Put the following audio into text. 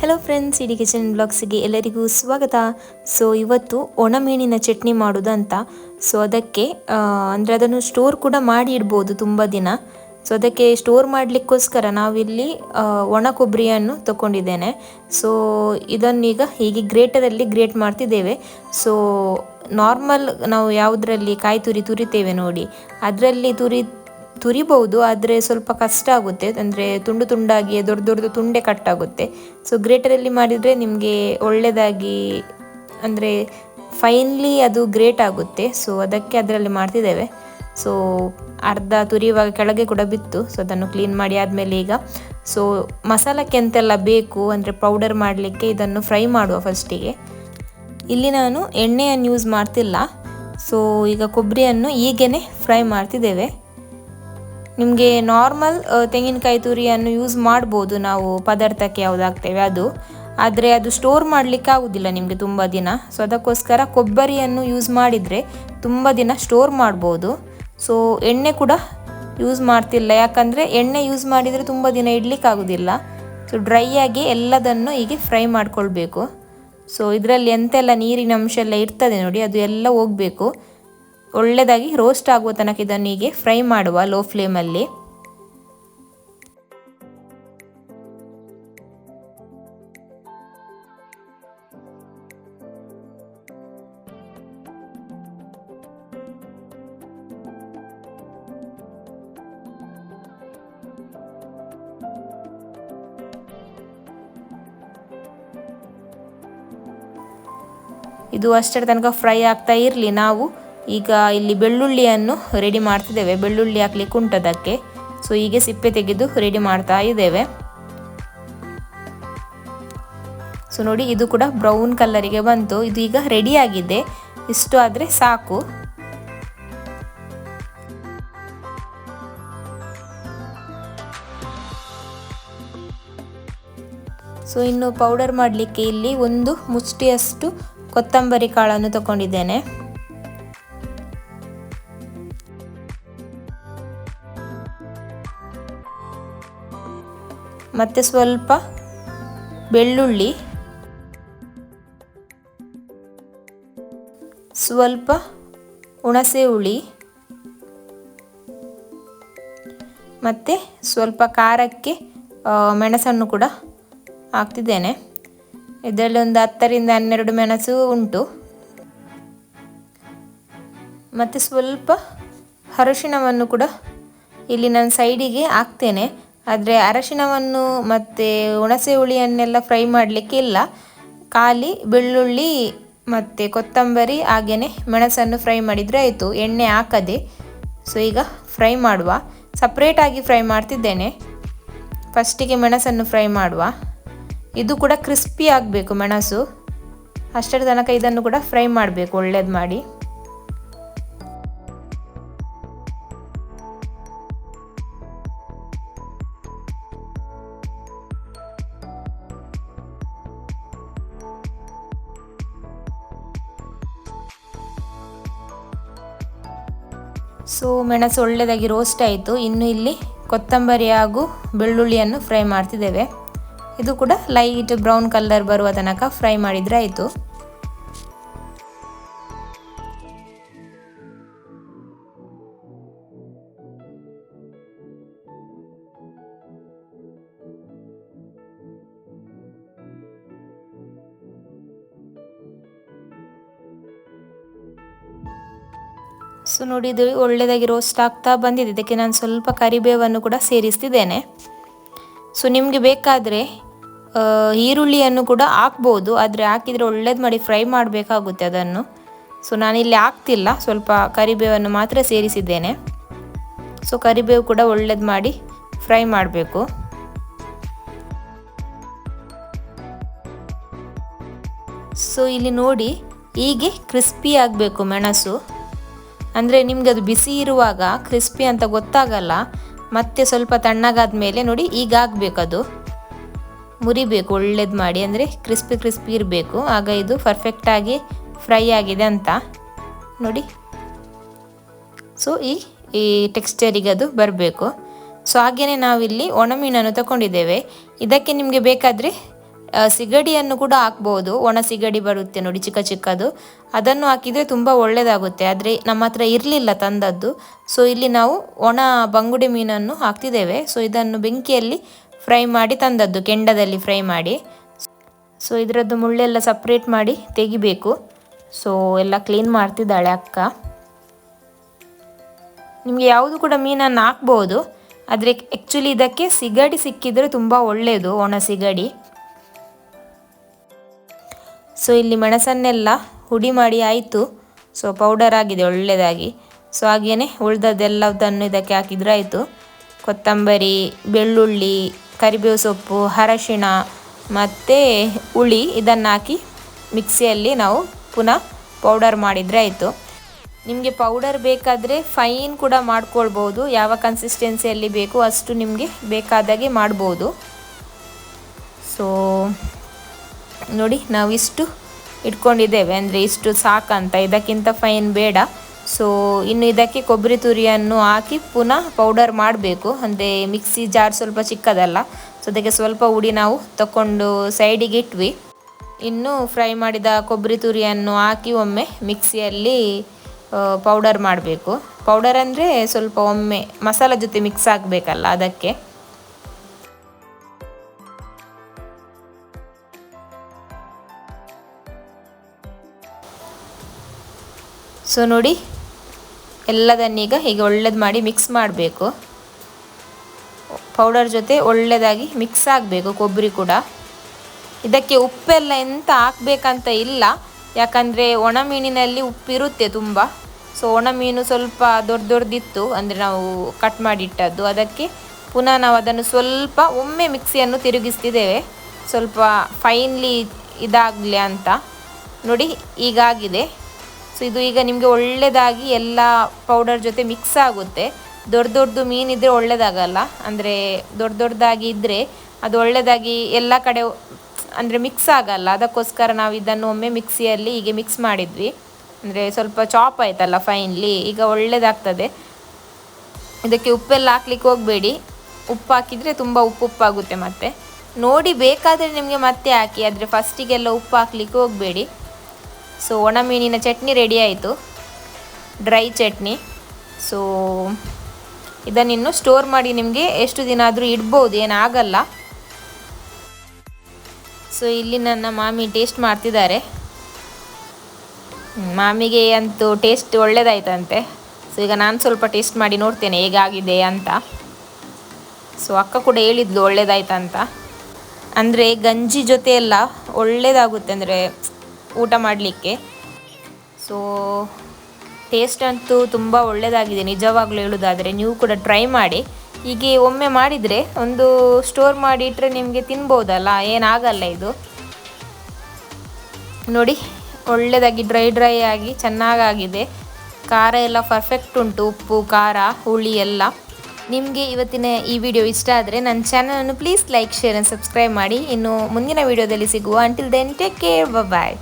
Hello friends, ಇಡೀ kitchen ಬ್ಲಾಗ್ಸಿಗೆ ಎಲ್ಲರಿಗೂ ಸ್ವಾಗತ. ಸೊ ಇವತ್ತು ಒಣಮೀನಿನ ಚಟ್ನಿ ಮಾಡೋದು ಅಂತ. ಸೊ ಅದಕ್ಕೆ ಅಂದರೆ ಅದನ್ನು ಸ್ಟೋರ್ ಕೂಡ ಮಾಡಿ ಇಡ್ಬೋದು ತುಂಬ ದಿನ. ಸೊ ಅದಕ್ಕೆ ಸ್ಟೋರ್ ಮಾಡಲಿಕ್ಕೋಸ್ಕರ ನಾವಿಲ್ಲಿ ಒಣ ಕೊಬ್ಬರಿಯನ್ನು ತಗೊಂಡಿದ್ದೇನೆ. ಸೊ ಇದನ್ನೀಗ ಹೀಗೆ ಗ್ರೇಟರಲ್ಲಿ ಗ್ರೇಟ್ ಮಾಡ್ತಿದ್ದೇವೆ. ಸೊ ನಾರ್ಮಲ್ ನಾವು ಯಾವುದರಲ್ಲಿ ಕಾಯಿ ತುರಿತೇವೆ ನೋಡಿ, ಅದರಲ್ಲಿ ತುರಿಬಹುದು, ಆದರೆ ಸ್ವಲ್ಪ ಕಷ್ಟ ಆಗುತ್ತೆ. ಅಂದರೆ ತುಂಡು ತುಂಡಾಗಿ ದೊಡ್ಡ ತುಂಡೆ ಕಟ್ಟಾಗುತ್ತೆ. ಸೊ ಗ್ರೇಟರಲ್ಲಿ ಮಾಡಿದರೆ ನಿಮಗೆ ಒಳ್ಳೆಯದಾಗಿ ಅಂದರೆ ಫೈನ್ಲಿ ಅದು ಗ್ರೇಟ್ ಆಗುತ್ತೆ. ಸೊ ಅದಕ್ಕೆ ಅದರಲ್ಲಿ ಮಾಡ್ತಿದ್ದೇವೆ. ಸೊ ಅರ್ಧ ತುರಿಯುವಾಗ ಕೆಳಗೆ ಕೂಡ ಬಿತ್ತು. ಸೊ ಅದನ್ನು ಕ್ಲೀನ್ ಮಾಡಿ ಆದಮೇಲೆ ಈಗ ಮಸಾಲಕ್ಕೆ ಎಂತೆಲ್ಲ ಬೇಕು ಅಂದರೆ ಪೌಡರ್ ಮಾಡಲಿಕ್ಕೆ ಇದನ್ನು ಫ್ರೈ ಮಾಡುವ ಫಸ್ಟಿಗೆ. ಇಲ್ಲಿ ನಾನು ಎಣ್ಣೆಯನ್ನು ಯೂಸ್ ಮಾಡ್ತಿಲ್ಲ. ಸೊ ಈಗ ಕೊಬ್ಬರಿಯನ್ನು ಹೀಗೇ ಫ್ರೈ ಮಾಡ್ತಿದ್ದೇವೆ. ನಿಮಗೆ ನಾರ್ಮಲ್ ತೆಂಗಿನಕಾಯಿ ತುರಿಯನ್ನು ಯೂಸ್ ಮಾಡ್ಬೋದು ನಾವು ಪದಾರ್ಥಕ್ಕೆ ಯಾವುದು ಹಾಕ್ತೇವೆ ಅದು, ಆದರೆ ಅದು ಸ್ಟೋರ್ ಮಾಡಲಿಕ್ಕೆ ಆಗೋದಿಲ್ಲ ನಿಮಗೆ ತುಂಬ ದಿನ. ಸೊ ಅದಕ್ಕೋಸ್ಕರ ಕೊಬ್ಬರಿಯನ್ನು ಯೂಸ್ ಮಾಡಿದರೆ ತುಂಬ ದಿನ ಸ್ಟೋರ್ ಮಾಡ್ಬೋದು. ಸೊ ಎಣ್ಣೆ ಕೂಡ ಯೂಸ್ ಮಾಡ್ತಿಲ್ಲ, ಯಾಕಂದರೆ ಎಣ್ಣೆ ಯೂಸ್ ಮಾಡಿದರೆ ತುಂಬ ದಿನ ಇಡಲಿಕ್ಕೆ ಆಗೋದಿಲ್ಲ. ಸೊ ಡ್ರೈ ಆಗಿ ಎಲ್ಲದನ್ನು ಹೀಗೆ ಫ್ರೈ ಮಾಡ್ಕೊಳ್ಬೇಕು. ಸೊ ಇದರಲ್ಲಿ ಎಂತೆಲ್ಲ ನೀರಿನ ಅಂಶ ಎಲ್ಲ ಇರ್ತದೆ ನೋಡಿ, ಅದು ಎಲ್ಲ ಹೋಗಬೇಕು. ಒಳ್ಳೆಯದಾಗಿ ರೋಸ್ಟ್ ಆಗುವ ತನಕ ಇದನ್ನು ಹೀಗೆ ಫ್ರೈ ಮಾಡುವ ಲೋ ಫ್ಲೇಮಲ್ಲಿ. ಇದು ಅಷ್ಟರ ತನಕ ಫ್ರೈ ಆಗ್ತಾ ಇರಲಿ. ನಾವು ಈಗ ಇಲ್ಲಿ ಬೆಳ್ಳುಳ್ಳಿಯನ್ನು ರೆಡಿ ಮಾಡ್ತಿದ್ದೇವೆ. ಬೆಳ್ಳುಳ್ಳಿ ಹಾಕ್ಲಿಕ್ಕೆ ಉಂಟದಕ್ಕೆ. ಸೊ ಹೀಗೆ ಸಿಪ್ಪೆ ತೆಗೆದು ರೆಡಿ ಮಾಡ್ತಾ ಇದ್ದೇವೆ. ಸೊ ನೋಡಿ, ಇದು ಕೂಡ ಬ್ರೌನ್ ಕಲರಿಗೆ ಬಂತು. ಇದು ಈಗ ರೆಡಿ ಆಗಿದೆ. ಇಷ್ಟು ಆದರೆ ಸಾಕು. ಸೊ ಇನ್ನು ಪೌಡರ್ ಮಾಡಲಿಕ್ಕೆ ಇಲ್ಲಿ ಒಂದು ಮುಷ್ಟಿಯಷ್ಟು ಕೊತ್ತಂಬರಿ ಕಾಳನ್ನು ತಗೊಂಡಿದ್ದೇನೆ. ಮತ್ತು ಸ್ವಲ್ಪ ಬೆಳ್ಳುಳ್ಳಿ, ಸ್ವಲ್ಪ ಹುಣಸೆ ಹುಳಿ, ಮತ್ತು ಸ್ವಲ್ಪ ಖಾರಕ್ಕೆ ಮೆಣಸನ್ನು ಕೂಡ ಹಾಕ್ತಿದ್ದೇನೆ. ಇದರಲ್ಲಿ ಒಂದು 10ರಿಂದ 12 ಮೆಣಸು ಉಂಟು. ಮತ್ತು ಸ್ವಲ್ಪ ಅರಿಶಿಣವನ್ನು ಕೂಡ ಇಲ್ಲಿ ನಾನು ಸೈಡಿಗೆ ಹಾಕ್ತೇನೆ. ಆದರೆ ಅರಿಶಿಣವನ್ನು ಮತ್ತು ಹುಣಸೆ ಹುಳಿಯನ್ನೆಲ್ಲ ಫ್ರೈ ಮಾಡಲಿಕ್ಕೆ ಇಲ್ಲ, ಖಾಲಿ ಬೆಳ್ಳುಳ್ಳಿ ಮತ್ತು ಕೊತ್ತಂಬರಿ ಹಾಗೆಯೇ ಮೆಣಸನ್ನು ಫ್ರೈ ಮಾಡಿದರೆ ಆಯಿತು, ಎಣ್ಣೆ ಹಾಕದೆ. ಸೊ ಈಗ ಫ್ರೈ ಮಾಡುವ. ಸಪ್ರೇಟಾಗಿ ಫ್ರೈ ಮಾಡ್ತಿದ್ದೇನೆ. ಫಸ್ಟಿಗೆ ಮೆಣಸನ್ನು ಫ್ರೈ ಮಾಡುವ. ಇದು ಕೂಡ ಕ್ರಿಸ್ಪಿ ಆಗಬೇಕು ಮೆಣಸು, ಅಷ್ಟರ ತನಕ ಇದನ್ನು ಕೂಡ ಫ್ರೈ ಮಾಡಬೇಕು ಒಳ್ಳೇದು ಮಾಡಿ. ಸೊ ಮೆಣಸು ಒಳ್ಳೆಯದಾಗಿ ರೋಸ್ಟ್ ಆಯಿತು. ಇನ್ನು ಇಲ್ಲಿ ಕೊತ್ತಂಬರಿ ಹಾಗೂ ಬೆಳ್ಳುಳ್ಳಿಯನ್ನು ಫ್ರೈ ಮಾಡ್ತಿದ್ದೇವೆ. ಇದು ಕೂಡ ಲೈಟ್ ಬ್ರೌನ್ ಕಲರ್ ಬರುವ ತನಕ ಫ್ರೈ ಮಾಡಿದರೆ ಆಯಿತು. ಸೊ ನೋಡಿ, ಇದು ಒಳ್ಳೆಯದಾಗಿ ರೋಸ್ಟ್ ಆಗ್ತಾ ಬಂದಿದೆ. ಇದಕ್ಕೆ ನಾನು ಸ್ವಲ್ಪ ಕರಿಬೇವನ್ನು ಕೂಡ ಸೇರಿಸ್ತಿದ್ದೇನೆ. ಸೊ ನಿಮಗೆ ಬೇಕಾದರೆ ಈರುಳ್ಳಿಯನ್ನು ಕೂಡ ಹಾಕ್ಬೋದು, ಆದರೆ ಹಾಕಿದರೆ ಒಳ್ಳೇದು ಮಾಡಿ ಫ್ರೈ ಮಾಡಬೇಕಾಗುತ್ತೆ ಅದನ್ನು. ಸೊ ನಾನಿಲ್ಲಿ ಹಾಕ್ತಿಲ್ಲ, ಸ್ವಲ್ಪ ಕರಿಬೇವನ್ನು ಮಾತ್ರ ಸೇರಿಸಿದ್ದೇನೆ. ಸೊ ಕರಿಬೇವು ಕೂಡ ಒಳ್ಳೇದು ಮಾಡಿ ಫ್ರೈ ಮಾಡಬೇಕು. ಸೊ ಇಲ್ಲಿ ನೋಡಿ, ಹೀಗೆ ಕ್ರಿಸ್ಪಿ ಆಗಬೇಕು ಮೆಣಸು. ಅಂದರೆ ನಿಮಗೆ ಅದು ಬಿಸಿ ಇರುವಾಗ ಕ್ರಿಸ್ಪಿ ಅಂತ ಗೊತ್ತಾಗಲ್ಲ. ಮತ್ತೆ ಸ್ವಲ್ಪ ತಣ್ಣಗಾದ ಮೇಲೆ ನೋಡಿ ಈಗ ಆಗಬೇಕದು, ಮುರಿಬೇಕು ಒಳ್ಳೇದು ಮಾಡಿ. ಅಂದರೆ ಕ್ರಿಸ್ಪಿ ಇರಬೇಕು, ಆಗ ಇದು ಪರ್ಫೆಕ್ಟಾಗಿ ಫ್ರೈ ಆಗಿದೆ ಅಂತ ನೋಡಿ. ಸೊ ಈ ಟೆಕ್ಸ್ಚರಿಗೆ ಅದು ಬರಬೇಕು. ಸೊ ಹಾಗೆಯೇ ನಾವಿಲ್ಲಿ ಒಣಮೀನನ್ನು ತಗೊಂಡಿದ್ದೇವೆ. ಇದಕ್ಕೆ ನಿಮಗೆ ಬೇಕಾದರೆ ಸಿಗಡಿಯನ್ನು ಕೂಡ ಹಾಕ್ಬೋದು. ಒಣ ಸಿಗಡಿ ಬರುತ್ತೆ ನೋಡಿ ಚಿಕ್ಕ ಚಿಕ್ಕದು, ಅದನ್ನು ಹಾಕಿದರೆ ತುಂಬ ಒಳ್ಳೆಯದಾಗುತ್ತೆ. ಆದರೆ ನಮ್ಮ ಹತ್ರ ಇರಲಿಲ್ಲ ತಂದದ್ದು, ಸೊ ಇಲ್ಲಿ ನಾವು ಒಣ ಬಂಗುಡೆ ಮೀನನ್ನು ಹಾಕ್ತಿದ್ದೇವೆ. ಸೊ ಇದನ್ನು ಬೆಂಕಿಯಲ್ಲಿ ಫ್ರೈ ಮಾಡಿ ತಂದದ್ದು, ಕೆಂಡದಲ್ಲಿ ಫ್ರೈ ಮಾಡಿ. ಸೊ ಇದರದ್ದು ಮುಳ್ಳೆಲ್ಲ ಸಪ್ರೇಟ್ ಮಾಡಿ ತೆಗಿಬೇಕು. ಸೊ ಎಲ್ಲ ಕ್ಲೀನ್ ಮಾಡ್ತಿದ್ದಾಳೆ ಅಕ್ಕ. ನಿಮಗೆ ಯಾವುದು ಕೂಡ ಮೀನನ್ನು ಹಾಕ್ಬೋದು, ಆದರೆ ಆ್ಯಕ್ಚುಲಿ ಇದಕ್ಕೆ ಸಿಗಡಿ ಸಿಕ್ಕಿದರೆ ತುಂಬ ಒಳ್ಳೆಯದು, ಒಣ ಸಿಗಡಿ. ಸೊ ಇಲ್ಲಿ ಮೆಣಸನ್ನೆಲ್ಲ ಹುಡಿ ಮಾಡಿ ಆಯಿತು. ಸೊ ಪೌಡರ್ ಆಗಿದೆ ಒಳ್ಳೆಯದಾಗಿ. ಸೊ ಹಾಗೆಯೇ ಉಳಿದದ್ದೆಲ್ಲದನ್ನು ಇದಕ್ಕೆ ಹಾಕಿದರೆ ಆಯಿತು. ಕೊತ್ತಂಬರಿ, ಬೆಳ್ಳುಳ್ಳಿ, ಕರಿಬೇವು ಸೊಪ್ಪು, ಅರಶಿಣ ಮತ್ತು ಹುಳಿ ಇದನ್ನು ಹಾಕಿ ಮಿಕ್ಸಿಯಲ್ಲಿ ನಾವು ಪುನಃ ಪೌಡರ್ ಮಾಡಿದರೆ ಆಯಿತು. ನಿಮಗೆ ಪೌಡರ್ ಬೇಕಾದರೆ ಫೈನ್ ಕೂಡ ಮಾಡ್ಕೊಳ್ಬೋದು. ಯಾವ ಕನ್ಸಿಸ್ಟೆನ್ಸಿಯಲ್ಲಿ ಬೇಕು ಅಷ್ಟು ನಿಮಗೆ ಬೇಕಾದಾಗೆ ಮಾಡ್ಬೋದು. ಸೊ ನೋಡಿ, ನಾವು ಇಷ್ಟು ಇಟ್ಕೊಂಡಿದ್ದೇವೆ, ಅಂದರೆ ಇಷ್ಟು ಸಾಕಂತ, ಇದಕ್ಕಿಂತ ಫೈನ್ ಬೇಡ. ಸೊ ಇನ್ನು ಇದಕ್ಕೆ ಕೊಬ್ಬರಿ ತುರಿಯನ್ನು ಹಾಕಿ ಪುನಃ ಪೌಡರ್ ಮಾಡಬೇಕು. ಅಂದರೆ ಮಿಕ್ಸಿ ಜಾರ್ ಸ್ವಲ್ಪ ಚಿಕ್ಕದಲ್ಲ, ಸೊ ಅದಕ್ಕೆ ಸ್ವಲ್ಪ ಹುಡಿ ನಾವು ತಗೊಂಡು ಸೈಡಿಗೆ ಇಟ್ವಿ. ಇನ್ನು ಫ್ರೈ ಮಾಡಿದ ಕೊಬ್ಬರಿ ತುರಿಯನ್ನು ಹಾಕಿ ಒಮ್ಮೆ ಮಿಕ್ಸಿಯಲ್ಲಿ ಪೌಡರ್ ಮಾಡಬೇಕು. ಪೌಡರ್ ಅಂದರೆ ಸ್ವಲ್ಪ ಒಮ್ಮೆ ಮಸಾಲ ಜೊತೆ ಮಿಕ್ಸ್ ಆಗಬೇಕಲ್ಲ, ಅದಕ್ಕೆ. ಸೊ ನೋಡಿ, ಎಲ್ಲದನ್ನೀಗ ಹೀಗೆ ಒಳ್ಳೇದು ಮಾಡಿ ಮಿಕ್ಸ್ ಮಾಡಬೇಕು. ಪೌಡರ್ ಜೊತೆ ಒಳ್ಳೆಯದಾಗಿ ಮಿಕ್ಸ್ ಆಗಬೇಕು ಕೊಬ್ಬರಿ ಕೂಡ. ಇದಕ್ಕೆ ಉಪ್ಪೆಲ್ಲ ಎಂತ ಹಾಕಬೇಕಂತ ಇಲ್ಲ, ಯಾಕಂದರೆ ಒಣ ಮೀನಿನಲ್ಲಿ ಉಪ್ಪಿರುತ್ತೆ ತುಂಬ. ಸೊ ಒಣ ಮೀನು ಸ್ವಲ್ಪ ದೊಡ್ಡ ದೊಡ್ಡದಿತ್ತು, ಅಂದರೆ ನಾವು ಕಟ್ ಮಾಡಿಟ್ಟದ್ದು. ಅದಕ್ಕೆ ಪುನಃ ನಾವು ಅದನ್ನು ಸ್ವಲ್ಪ ಒಮ್ಮೆ ಮಿಕ್ಸಿಯನ್ನು ತಿರುಗಿಸ್ತಿದ್ದೇವೆ, ಸ್ವಲ್ಪ ಫೈನ್ಲಿ ಇದಾಗಲಿ ಅಂತ. ನೋಡಿ ಈಗಾಗಿದೆ. ಸೊ ಇದು ಈಗ ನಿಮಗೆ ಒಳ್ಳೆಯದಾಗಿ ಎಲ್ಲ ಪೌಡರ್ ಜೊತೆ ಮಿಕ್ಸ್ ಆಗುತ್ತೆ. ದೊಡ್ಡದು ಮೀನಿದ್ರೆ ಒಳ್ಳೆಯದಾಗಲ್ಲ, ಅಂದರೆ ದೊಡ್ಡದಾಗಿ ಇದ್ದರೆ ಅದು ಒಳ್ಳೆಯದಾಗಿ ಎಲ್ಲ ಕಡೆ ಅಂದರೆ ಮಿಕ್ಸ್ ಆಗಲ್ಲ. ಅದಕ್ಕೋಸ್ಕರ ನಾವು ಇದನ್ನು ಒಮ್ಮೆ ಮಿಕ್ಸಿಯಲ್ಲಿ ಹೀಗೆ ಮಿಕ್ಸ್ ಮಾಡಿದ್ವಿ, ಅಂದರೆ ಸ್ವಲ್ಪ ಚಾಪ್ ಆಯ್ತಲ್ಲ ಫೈನ್ಲಿ, ಈಗ ಒಳ್ಳೆಯದಾಗ್ತದೆ. ಇದಕ್ಕೆ ಉಪ್ಪೆಲ್ಲ ಹಾಕ್ಲಿಕ್ಕೆ ಹೋಗಬೇಡಿ, ಉಪ್ಪು ಹಾಕಿದರೆ ತುಂಬ ಉಪ್ಪಾಗುತ್ತೆ. ಮತ್ತು ನೋಡಿ ಬೇಕಾದರೆ ನಿಮಗೆ ಮತ್ತೆ ಹಾಕಿ, ಆದರೆ ಫಸ್ಟಿಗೆಲ್ಲ ಉಪ್ಪು ಹಾಕ್ಲಿಕ್ಕೆ ಹೋಗಬೇಡಿ. ಸೊ ಒಣ ಮೀನಿನ ಚಟ್ನಿ ರೆಡಿ ಆಯಿತು, ಡ್ರೈ ಚಟ್ನಿ. ಸೊ ಇದನ್ನಿನ್ನು ಸ್ಟೋರ್ ಮಾಡಿ ನಿಮಗೆ ಎಷ್ಟು ದಿನ ಆದರೂ ಇಡ್ಬೋದು, ಏನಾಗಲ್ಲ. ಸೊ ಇಲ್ಲಿ ನನ್ನ ಮಾಮಿ ಟೇಸ್ಟ್ ಮಾಡ್ತಿದ್ದಾರೆ. ಮಾಮಿಗೆ ಅಂತೂ ಟೇಸ್ಟ್ ಒಳ್ಳೆಯದಾಯ್ತಂತೆ. ಸೊ ಈಗ ನಾನು ಸ್ವಲ್ಪ ಟೇಸ್ಟ್ ಮಾಡಿ ನೋಡ್ತೇನೆ ಹೇಗಾಗಿದೆ ಅಂತ. ಸೊ ಅಕ್ಕ ಕೂಡ ಹೇಳಿದ್ಲು ಒಳ್ಳೆಯದಾಯ್ತಂತ. ಅಂದರೆ ಗಂಜಿ ಜೊತೆ ಎಲ್ಲ ಒಳ್ಳೆಯದಾಗುತ್ತೆ, ಅಂದರೆ ಊಟ ಮಾಡಲಿಕ್ಕೆ. ಸೊ ಟೇಸ್ಟ್ ಅಂತೂ ತುಂಬ ಒಳ್ಳೆಯದಾಗಿದೆ ನಿಜವಾಗ್ಲೂ ಹೇಳೋದಾದರೆ. ನೀವು ಕೂಡ ಟ್ರೈ ಮಾಡಿ. ಹೀಗೆ ಒಮ್ಮೆ ಮಾಡಿದರೆ ಒಂದು ಸ್ಟೋರ್ ಮಾಡಿ ಇಟ್ಟರೆ ನಿಮಗೆ ತಿನ್ಬೋದಲ್ಲ, ಏನಾಗಲ್ಲ ಇದು. ನೋಡಿ ಒಳ್ಳೆಯದಾಗಿ ಡ್ರೈ ಆಗಿ ಚೆನ್ನಾಗಾಗಿದೆ. ಖಾರ ಎಲ್ಲ ಪರ್ಫೆಕ್ಟ್ ಉಂಟು, ಉಪ್ಪು ಖಾರ ಹುಳಿ ಎಲ್ಲ. ನಿಮಗೆ ಇವತ್ತಿನ ಈ ವಿಡಿಯೋ ಇಷ್ಟ ಆದರೆ ನನ್ನ ಚಾನಲನ್ನು please like, share and subscribe ಮಾಡಿ. ಇನ್ನು ಮುಂದಿನ ವಿಡಿಯೋದಲ್ಲಿ ಸಿಗುವ. ಅಂಟಿಲ್ ದೆನ್ ಟೇಕ್ ಕೇರ್, ಬಾಯ್.